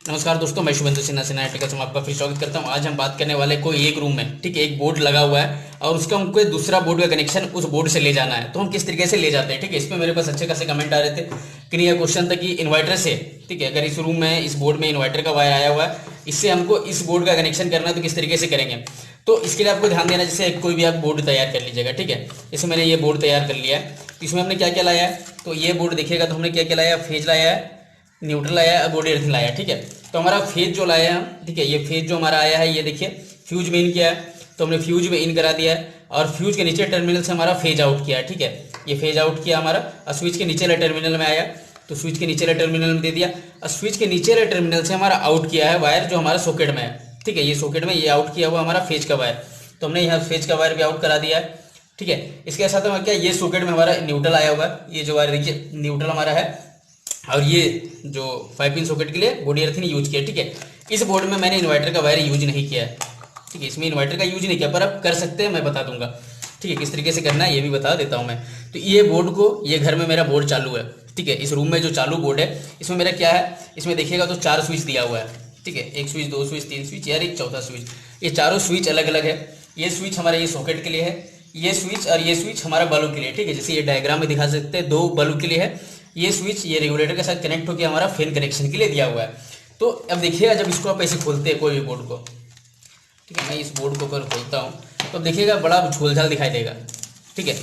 नमस्कार दोस्तों, मैं शुभेंद्र सिन्हा टेक्निकल में आपका फिर स्वागत करता हूं। आज हम बात करने वाले कोई एक रूम में, ठीक है, एक बोर्ड लगा हुआ है और उसका हमको दूसरा बोर्ड का कनेक्शन उस बोर्ड से ले जाना है। तो हम किस तरीके से ले जाते हैं, ठीक है। इसमें मेरे पास अच्छे खासे कमेंट आ रहे थे कि नहीं, यह क्वेश्चन था कि इन्वर्टर से, ठीक है, अगर इस रूम में इस बोर्ड में इन्वर्टर का वायर आया हुआ है, इससे हमको इस बोर्ड का कनेक्शन करना है तो किस तरीके से करेंगे। तो इसके लिए आपको ध्यान देना, जैसे कोई भी आप बोर्ड तैयार कर लीजिएगा, ठीक है। जैसे मैंने ये बोर्ड तैयार कर लिया है, तो इसमें हमने क्या क्या लाया है, तो ये बोर्ड देखिएगा तो हमने क्या क्या लाया, फेज लाया है, न्यूट्रल लाया है, बॉडी अर्थिंग लाया है, ठीक है। तो हमारा फेज जो लाया है हम, ठीक है, ये फेज जो हमारा आया है, ये देखिए फ्यूज में इन किया है, तो हमने फ्यूज में इन करा दिया है और फ्यूज के नीचे टर्मिनल से हमारा फेज आउट किया है, ठीक है। ये फेज आउट किया हमारा और स्विच के नीचे वाले टर्मिनल में आया, तो स्विच के नीचे वाले टर्मिनल में दे दिया और स्विच के नीचे वाले टर्मिनल से हमारा आउट किया है वायर जो हमारा सॉकेट में है, ठीक है। ये सॉकेट में ये आउट किया हुआ हमारा फेज का वायर, तो हमने यहाँ फेज का वायर भी आउट करा दिया है, ठीक है। इसके साथ में क्या, ये सॉकेट में हमारा न्यूट्रल आया हुआ है, ये जो वायर देखिए न्यूट्रल हमारा है और ये जो 5 पिन सॉकेट के लिए बॉडी अर्थिंग यूज किया, ठीक है। इस बोर्ड में मैंने इन्वर्टर का वायर यूज नहीं किया है, ठीक है, इसमें इन्वर्टर का यूज नहीं किया, पर आप कर सकते हैं, मैं बता दूंगा, ठीक है, किस तरीके से करना है ये भी बता देता हूं मैं। तो ये बोर्ड को, ये घर में मेरा बोर्ड चालू है, ठीक है। इस रूम में जो चालू बोर्ड है, इसमें मेरा क्या है, इसमें देखिएगा तो 4 स्विच दिया हुआ है, ठीक है, 1 स्विच, 2 स्विच, 3 स्विच यार एक चौथा स्विच। ये चारों स्विच अलग अलग है। ये स्विच हमारा ये सॉकेट के लिए है, ये स्विच और ये स्विच हमारा बल्ब के लिए, ठीक है। जैसे ये डायग्राम में दिखा सकते हैं, 2 बल्ब के लिए है। ये स्विच ये रेगुलेटर के साथ कनेक्ट होकर हमारा फैन कनेक्शन के लिए दिया हुआ है। तो अब देखिएगा जब इसको आप ऐसे खोलते हैं कोई भी बोर्ड को, ठीक है, मैं इस बोर्ड को अगर खोलता हूँ तो अब देखिएगा बड़ा झोलझाल दिखाई देगा, ठीक है।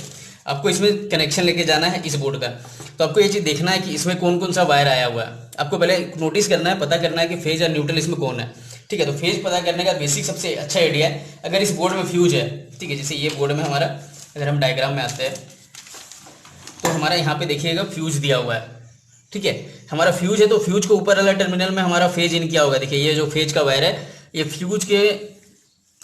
आपको इसमें कनेक्शन लेके जाना है इस बोर्ड का, तो आपको ये चीज़ देखना है कि इसमें कौन कौन सा वायर आया हुआ है। आपको पहले नोटिस करना है, पता करना है कि फेज और न्यूट्रल इसमें कौन है, ठीक है। तो फेज पता करने का बेसिक सबसे अच्छा आइडिया है, अगर इस बोर्ड में फ्यूज है, ठीक है, जैसे ये बोर्ड में हमारा, अगर हम डायग्राम में आते हैं तो हमारा यहाँ पे देखिएगा फ्यूज दिया हुआ है, ठीक है। हमारा फ्यूज है तो फ्यूज को ऊपर वाला टर्मिनल में हमारा फेज इन किया होगा, देखिए ये जो फेज का वायर है ये फ्यूज के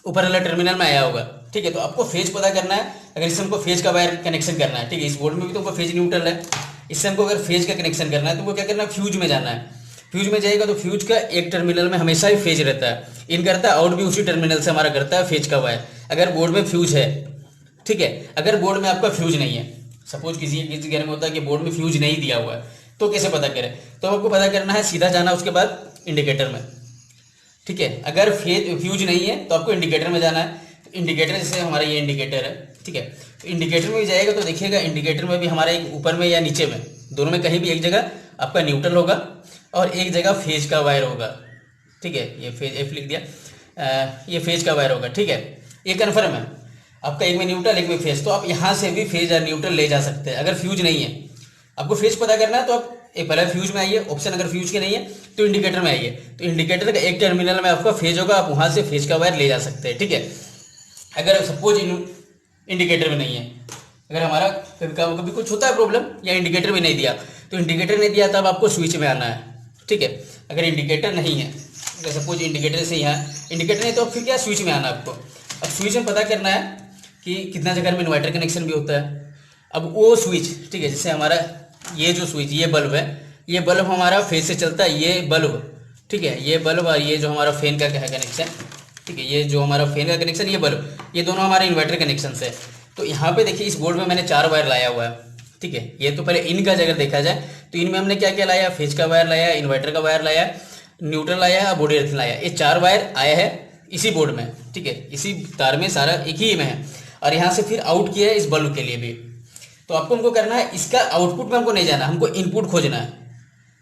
ऊपर वाला टर्मिनल में आया होगा, ठीक है। तो आपको फेज पता करना है, अगर इससे हमको फेज का वायर कनेक्शन करना है, ठीक है, इस बोर्ड में भी तो हमको फेज न्यूट्रल है, इससे हमको अगर फेज का कनेक्शन करना है तो हमको क्या करना है, फ्यूज में जाना है। फ्यूज में जाएगा तो फ्यूज का एक टर्मिनल में हमेशा ही फेज रहता है, इन करता है, आउट भी उसी टर्मिनल से हमारा करता है फेज का वायर, अगर बोर्ड में फ्यूज है, ठीक है। अगर बोर्ड में आपका फ्यूज नहीं है, सपोज किसी घर में होता है कि बोर्ड में फ्यूज नहीं दिया हुआ है, तो कैसे पता करें, तो आपको पता करना है, सीधा जाना उसके बाद इंडिकेटर में, ठीक है। अगर फ्यूज नहीं है तो आपको इंडिकेटर में जाना है। इंडिकेटर जैसे हमारा ये इंडिकेटर है, ठीक है, तो इंडिकेटर में भी जाएगा तो देखिएगा इंडिकेटर में भी हमारा एक ऊपर में या नीचे में, दोनों में कहीं भी एक जगह आपका न्यूट्रल होगा और एक जगह फेज का वायर होगा, ठीक है। ये फेज एफ लिख दिया, ये फेज का वायर होगा, ठीक है, ये कन्फर्म है आपका, एक में न्यूट्रल एक में फेज। तो आप यहाँ से भी फेज और न्यूट्रल ले जा सकते हैं। अगर फ्यूज नहीं है, आपको फेज पता करना है तो आप एक पहले फ्यूज में आइए, ऑप्शन अगर फ्यूज के नहीं है तो इंडिकेटर में आइए, तो इंडिकेटर का एक टर्मिनल में आपका फेज होगा, आप वहां से फेज का वायर ले जा सकते हैं, ठीक है। अगर सपोज इंडिकेटर में नहीं है, अगर हमारा कभी कुछ होता है प्रॉब्लम या इंडिकेटर में नहीं दिया, तो इंडिकेटर नहीं दिया तब आपको स्विच में आना है, ठीक है। अगर इंडिकेटर नहीं है, अगर सपोज इंडिकेटर से यहाँ इंडिकेटर नहीं तो फिर क्या, स्विच में आना आपको। अब स्विच में पता करना है कि कितना जगह में इन्वर्टर कनेक्शन भी होता है। अब वो स्विच, ठीक है, जैसे हमारा ये जो स्विच, ये बल्ब है, ये बल्ब हमारा फेज से चलता है, ये बल्ब, ठीक है, ये बल्ब और ये जो हमारा फैन का है कनेक्शन, ठीक है, ये जो हमारा फैन का कनेक्शन, ये बल्ब, ये दोनों हमारे इन्वर्टर कनेक्शन से। तो यहाँ पे देखिए इस बोर्ड में मैंने 4 वायर लाया हुआ है, ठीक है। ये तो पहले इनका अगर देखा जाए तो इनमें हमने क्या क्या लाया, फेज का वायर लाया, इन्वर्टर का वायर लाया, न्यूट्रल लाया, बॉडी अर्थिंग लाया। ये 4 वायर आया है इसी बोर्ड में, ठीक है, इसी तार में सारा एक ही में है, और यहाँ से फिर आउट किया है इस बल्ब के लिए भी। तो आपको हमको करना है, इसका आउटपुट में हमको नहीं जाना, हमको इनपुट खोजना है,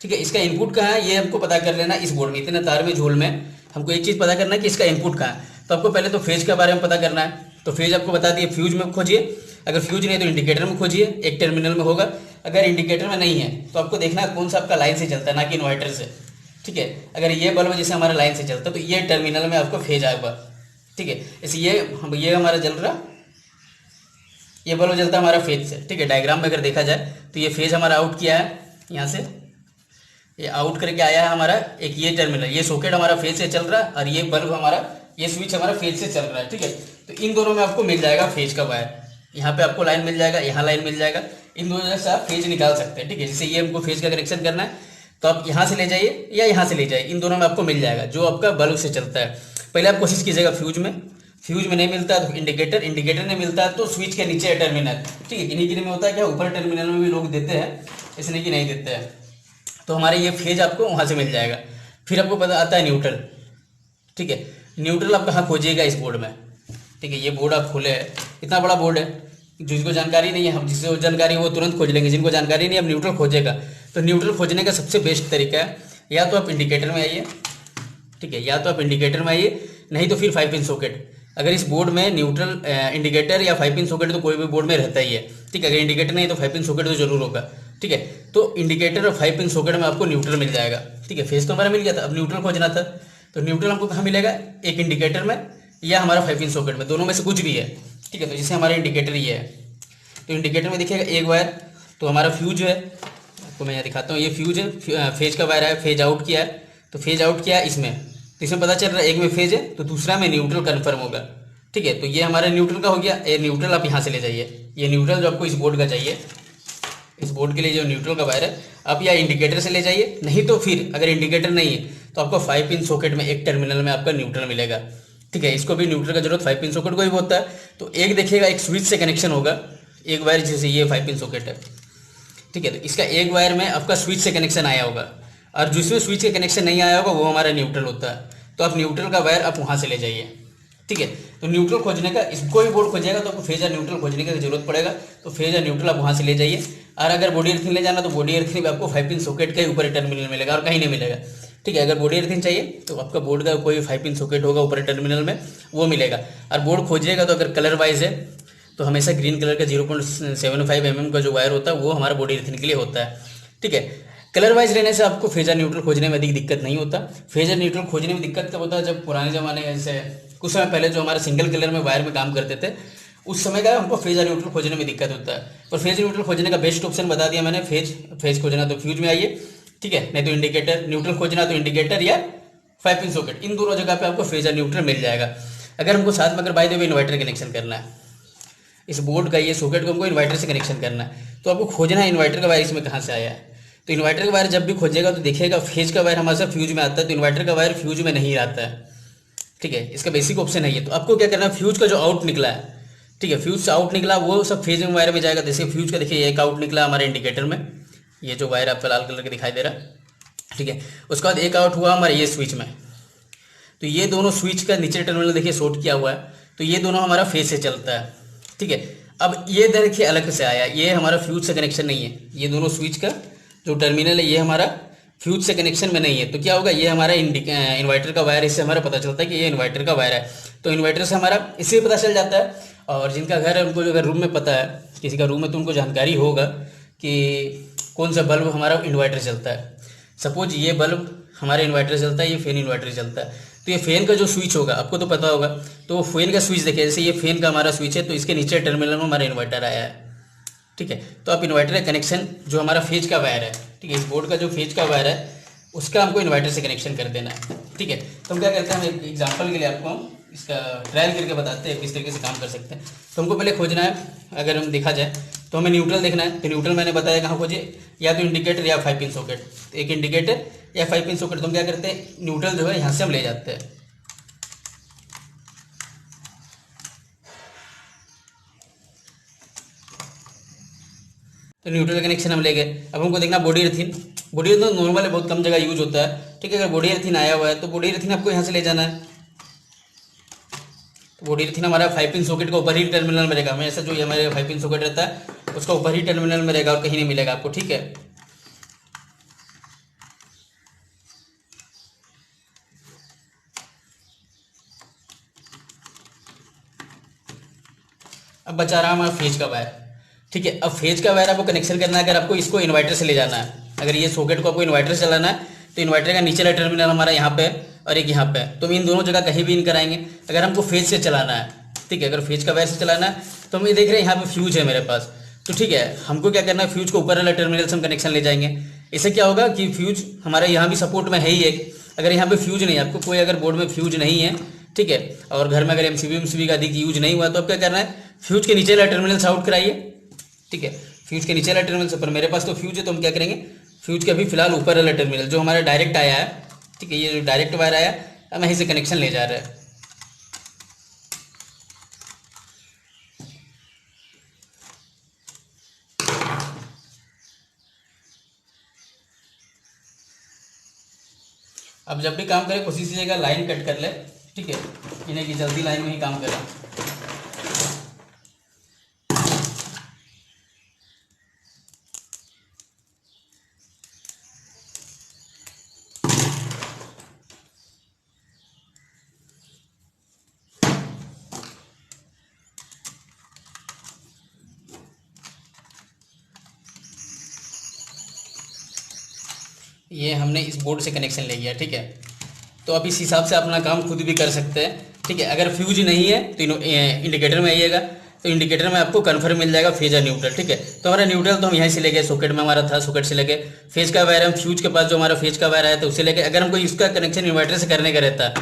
ठीक है। इसका इनपुट कहाँ है ये हमको पता कर लेना, इस बोर्ड में इतने तार में झोल में हमको एक चीज़ पता करना है कि इसका इनपुट कहाँ है। तो आपको पहले तो फेज के बारे में पता करना है, तो फेज आपको बता दिए, फ्यूज में खोजिए, अगर फ्यूज नहीं तो इंडिकेटर में खोजिए, एक टर्मिनल में होगा। अगर इंडिकेटर में नहीं है तो आपको देखना है कौन सा आपका लाइन से चलता है, ना कि इन्वर्टर से, ठीक है। अगर ये बल्ब जैसे हमारा लाइन से चलता है तो ये टर्मिनल में आपको फेज आएगा, ठीक है। जैसे ये हमारा जल रहा, ये बल्ब जलता है हमारा फेज से, ठीक है। डायग्राम में अगर देखा जाए तो ये फेज हमारा आउट किया है, यहाँ से ये आउट करके आया है हमारा एक ये टर्मिनल, ये सॉकेट हमारा फेज से चल रहा है और ये बल्ब हमारा, ये स्विच हमारा फेज से चल रहा है, ठीक है। तो इन दोनों में आपको मिल जाएगा फेज का वायर, यहाँ पे आपको लाइन मिल जाएगा, यहाँ लाइन मिल जाएगा, इन दोनों से आप फेज निकाल सकते हैं, ठीक है। जैसे ये हमको फेज का कनेक्शन करना है तो आप यहाँ से ले जाइए या यहाँ से ले जाइए, इन दोनों में आपको मिल जाएगा जो आपका बल्ब से चलता है। पहले आप कोशिश कीजिएगा फ्यूज में, फ्यूज में नहीं मिलता तो इंडिकेटर, इंडिकेटर नहीं मिलता तो स्विच के नीचे टर्मिनल, ठीक है। इन्हीं के में होता है क्या, ऊपर टर्मिनल में भी लोग देते हैं, इसलिए कि नहीं देते हैं। तो हमारे ये फेज आपको वहाँ से मिल जाएगा। फिर आपको पता आता है न्यूट्रल। ठीक है, न्यूट्रल आप कहाँ खोजिएगा? इस बोर्ड में। ठीक है, ये बोर्ड आप खोले है, इतना बड़ा बोर्ड है, जिसको जानकारी नहीं है, हम जिसको जानकारी है वो तुरंत खोज लेंगे, जिनको जानकारी नहीं है अब न्यूट्रल खोजेगा। तो न्यूट्रल खोजने का सबसे बेस्ट तरीका है, या तो आप इंडिकेटर में आइए, ठीक है, या तो आप इंडिकेटर में आइए, नहीं तो फिर 5 पिन सॉकेट। अगर इस बोर्ड में न्यूट्रल इंडिकेटर या 5 पिन सॉकेट तो कोई भी बोर्ड में रहता ही है। ठीक है, अगर इंडिकेटर नहीं है तो 5 पिन सॉकेट तो जरूर होगा। ठीक है, तो इंडिकेटर और 5 पिन सॉकेट में आपको न्यूट्रल मिल जाएगा। ठीक है, फेस तो हमारा मिल गया था, अब न्यूट्रल खोजना था। तो न्यूट्रल हमको कहाँ मिलेगा? एक इंडिकेटर में या हमारा 5 पिन सॉकेट में, दोनों में से कुछ भी है। ठीक है, तो जैसे हमारा इंडिकेटर ये है, तो इंडिकेटर में देखिएगा एक वायर, तो हमारा फ्यूज है, आपको मैं यहाँ दिखाता हूँ, ये फ्यूज है, फेज का वायर है, फेज आउट किया है, तो फेज आउट किया है इसमें, तो इसमें पता चल रहा है एक में फेज है तो दूसरा में न्यूट्रल कन्फर्म होगा। ठीक है, तो ये हमारा न्यूट्रल का हो गया। ये न्यूट्रल आप यहाँ से ले जाइए, ये न्यूट्रल जो आपको इस बोर्ड का चाहिए, इस बोर्ड के लिए जो न्यूट्रल का वायर है आप या इंडिकेटर से ले जाइए, नहीं तो फिर अगर इंडिकेटर नहीं है तो आपको 5 पिन सॉकेट में एक टर्मिनल में आपका न्यूट्रल मिलेगा। ठीक है, इसको भी न्यूट्रल का जरूरत 5 पिन सॉकेट को ही होता है। तो एक देखिएगा एक स्विच से कनेक्शन होगा, एक वायर जैसे ये 5 पिन सॉकेट है। ठीक है, तो इसका एक वायर में आपका स्विच से कनेक्शन आया होगा, और जिसमें स्विच के कनेक्शन नहीं आया होगा वो हमारा न्यूट्रल होता है। तो आप न्यूट्रल का वायर आप वहाँ से ले जाइए। ठीक है, तो न्यूट्रल खोजने का, इसको ही बोर्ड खोजिएगा तो आपको फेज या न्यूट्रल खोजने की जरूरत पड़ेगा, तो फेज या न्यूट्रल आप वहाँ से ले जाइए। और अगर बॉडी अर्थिंग ले जाना तो बॉडी अर्थिंग भी आपको 5 पिन सॉकेट के ऊपर टर्मिनल मिलेगा और कहीं नहीं मिलेगा। ठीक है, अगर बॉडी अर्थिंग चाहिए तो आपका बोर्ड का कोई 5 पिन सॉकेट होगा ऊपर टर्मिनल में, वो मिलेगा। और बोर्ड खोजिएगा तो अगर कलर वाइज है तो हमेशा ग्रीन कलर का 0.75 mm का जो वायर होता है वो हमारा बॉडी अर्थिंग के लिए होता है। ठीक है, कलर वाइज रहने से आपको फेजर न्यूट्रल खोजने में अधिक दिक्कत नहीं होता। फेजर न्यूट्रल खोजने में दिक्कत कब होता है? जब पुराने जमाने जैसे कुछ समय पहले जो हमारे सिंगल कलर में वायर में काम करते थे, उस समय का हमको फेजर न्यूट्रल खोजने में दिक्कत होता है। पर फेज न्यूट्रल खोजने का बेस्ट ऑप्शन बता दिया मैंने, फेज खोजना तो फ्यूज में आइए। ठीक है, नहीं तो इंडिकेटर, न्यूट्रल खोजना तो इंडिकेटर या 5 पिन सॉकेट, इन दोनों जगह पे आपको फेजर न्यूट्रल मिल जाएगा। अगर हमको साथ में अगर by the way inverter connection करना है, इस बोर्ड का ये सॉकेट को हमको इन्वर्टर से कनेक्शन करना है, तो आपको खोजना है इन्वर्टर का वायर इसमें कहाँ से आया है। तो इन्वर्टर का वायर जब भी खोजेगा तो देखिएगा फेज का वायर हमारे साथ फ्यूज में आता है, तो इन्वर्टर का वायर फ्यूज में नहीं आता है। ठीक है, इसका बेसिक ऑप्शन है ये। तो आपको क्या करना है, फ्यूज का जो आउट निकला है, ठीक है, फ्यूज से आउट निकला वो सब फेज में वायर में जाएगा। जैसे फ्यूज का देखिए एक आउट निकला हमारे इंडिकेटर में, ये जो वायर आपका लाल कलर का दिखाई दे रहा है। ठीक है, उसके बाद एक आउट हुआ हमारे ये स्विच में, तो ये दोनों स्विच का नीचे टर्मिनल देखिए शॉर्ट किया हुआ है, तो ये दोनों हमारा फेज से चलता है। ठीक है, अब ये देखिए अलग से आया, ये हमारा फ्यूज से कनेक्शन नहीं है, ये दोनों स्विच का जो टर्मिनल है ये हमारा फ्यूज से कनेक्शन में नहीं है। तो क्या होगा, ये हमारा इन्वर्टर का वायर, इससे हमारा पता चलता है कि ये इन्वर्टर का वायर है। तो इन्वर्टर से हमारा इससे पता चल जाता है। और जिनका घर है उनको अगर रूम में पता है, किसी का रूम है तो उनको जानकारी होगा कि कौन सा बल्ब हमारा इन्वर्टर चलता है। सपोज ये बल्ब हमारे इन्वर्टर चलता है, ये फैन इन्वर्टर चलता है, तो ये फैन का जो स्विच होगा आपको तो पता होगा, तो फैन का स्विच देखिए, जैसे ये फैन का हमारा स्विच है तो इसके नीचे टर्मिनल में हमारा इन्वर्टर आया है। ठीक है, तो आप इन्वर्टर का कनेक्शन जो हमारा फेज का वायर है, ठीक है, इस बोर्ड का जो फेज का वायर है उसका हमको इन्वर्टर से कनेक्शन कर देना है। ठीक है, तो हम क्या करते हैं, हम एक एग्जाम्पल के लिए आपको हम इसका ट्रायल करके बताते हैं किस तरीके से काम कर सकते हैं। तो हमको पहले खोजना है, अगर हम देखा जाए तो हमें न्यूट्रल देखना है। तो न्यूट्रल मैंने बताया कहाँ खोजे, या तो इंडिकेटर या 5 पिन सॉकेट। तो एक इंडिकेटर या 5 पिन सॉकेट, तो हम क्या करते हैं, न्यूट्रल जो है यहाँ से हम ले जाते हैं। तो न्यूट्रल कनेक्शन हम ले गए। अब हमको देखना body earthing. Body earthing normal है, बहुत कम जगह यूज होता है। ठीक है, अगर बॉडी अर्थिंग आया हुआ है तो बॉडी अर्थिंग आपको यहाँ से ले जाना है। तो बॉडी अर्थिंग हमारा 5 पिन सॉकेट का ऊपर ही टर्मिनल में रहेगा, हमेशा जो ये हमारे 5 पिन सॉकेट रहता है उसका ऊपर ही टर्मिनल में रहेगा और कहीं नहीं मिलेगा आपको। ठीक है, अब बचा रहा हमारा फेज का वायर। ठीक है, अब फेज का वायर आपको कनेक्शन करना है। अगर आपको इसको इन्वर्टर से ले जाना है, अगर ये सॉकेट को आपको इन्वर्टर से चलाना है तो इन्वर्टर का नीचे वाला टर्मिनल हमारा यहाँ पे और एक यहाँ पे, तो हम इन दोनों जगह कहीं भी इन कराएंगे। अगर हमको फेज से चलाना है, ठीक है, अगर फेज का वायर से चलाना है तो हम ये देख रहे हैं यहाँ पे फ्यूज है मेरे पास। तो ठीक है, हमको क्या करना है, फ्यूज को ऊपर वाला टर्मिनल से हम कनेक्शन ले जाएंगे। इससे क्या होगा कि फ्यूज हमारे यहाँ भी सपोर्ट में है ही एक। अगर यहाँ पे फ्यूज नहीं है, आपको कोई अगर बोर्ड में फ्यूज नहीं है, ठीक है, और घर में अगर एमसीबी का अधिक यूज नहीं हुआ तो आप क्या करना है, फ्यूज के नीचे वाला टर्मिनल से आउट कराइए। ठीक है, फ्यूज के नीचे वाला टर्मिनल से, पर मेरे पास तो फ्यूज है तो हम क्या करेंगे, फ्यूज के अभी फिलहाल ऊपर वाला टर्मिनल जो हमारा डायरेक्ट आया है, ठीक है, ये जो डायरेक्ट वायर आया हम यहीं से कनेक्शन ले जा रहे हैं। अब जब भी काम करें कोशिश कीजिएगा लाइन कट कर ले, ठीक है, इन्हें कि जल्दी लाइन में ही काम करें। ये हमने इस बोर्ड से कनेक्शन ले लिया, ठीक है। तो आप इस हिसाब से अपना काम खुद भी कर सकते हैं, ठीक है। अगर फ्यूज नहीं है तो इंडिकेटर में आइएगा, तो इंडिकेटर में आपको कन्फर्म मिल जाएगा फेज और न्यूट्रल, ठीक है। तो हमारा न्यूट्रल तो हम यहीं से लेके सॉकेट में हमारा था, सॉकेट से लेके फेज का वायर हम फ्यूज के पास जो हमारा फेज का वायर आया था उससे लेके, अगर हमको इसका कनेक्शन इन्वर्टर से करने का रहता है,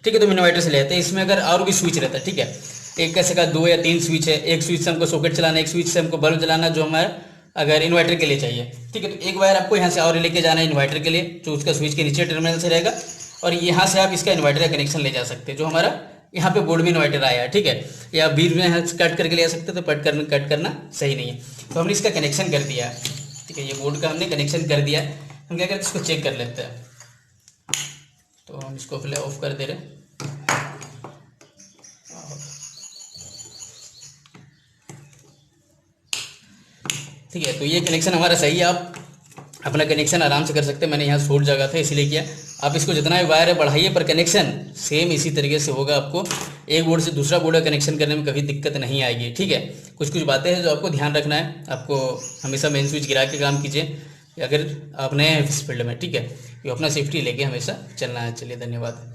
ठीक है, तो हम इन्वर्टर से लेते हैं। इसमें अगर और भी स्विच रहता है, ठीक है, एक कैसे का 2 या 3 स्विच है, एक स्विच से हमको सॉकेट चलाना, एक स्विच से हमको बल्ब जलाना, जो हमारा अगर इन्वर्टर के लिए चाहिए, ठीक है। तो एक वायर आपको यहाँ से और लेके जाना है इन्वर्टर के लिए, जो उसका स्विच के नीचे टर्मिनल से रहेगा, और यहाँ से आप इसका इन्वर्टर का कनेक्शन ले जा सकते हैं, जो हमारा यहाँ पे बोर्ड में इन्वर्टर आया है, ठीक है। या बीच में यहाँ से कट करके ले जा सकते हैं, तो कट करना सही नहीं है। तो हमने इसका कनेक्शन कर दिया है, ठीक है, ये बोर्ड का हमने कनेक्शन कर दिया है। हम क्या करते हैं, इसको चेक कर लेते हैं। तो हम इसको पहले ऑफ कर दे रहे हैं। ठीक है, तो ये कनेक्शन हमारा सही है। आप अपना कनेक्शन आराम से कर सकते हैं। मैंने यहाँ शॉर्ट जगह था इसलिए किया। आप इसको जितना भी वायर है बढ़ाइए, पर कनेक्शन सेम इसी तरीके से होगा। आपको एक बोर्ड से दूसरा बोर्ड का कनेक्शन करने में कभी दिक्कत नहीं आएगी, ठीक है। कुछ कुछ बातें हैं जो आपको ध्यान रखना है। आपको हमेशा मेन स्विच गिरा के काम कीजिए अगर आप नए हैं इस फील्ड में, ठीक है। ये अपना सेफ्टी लेके हमेशा चलना है। चलिए, धन्यवाद।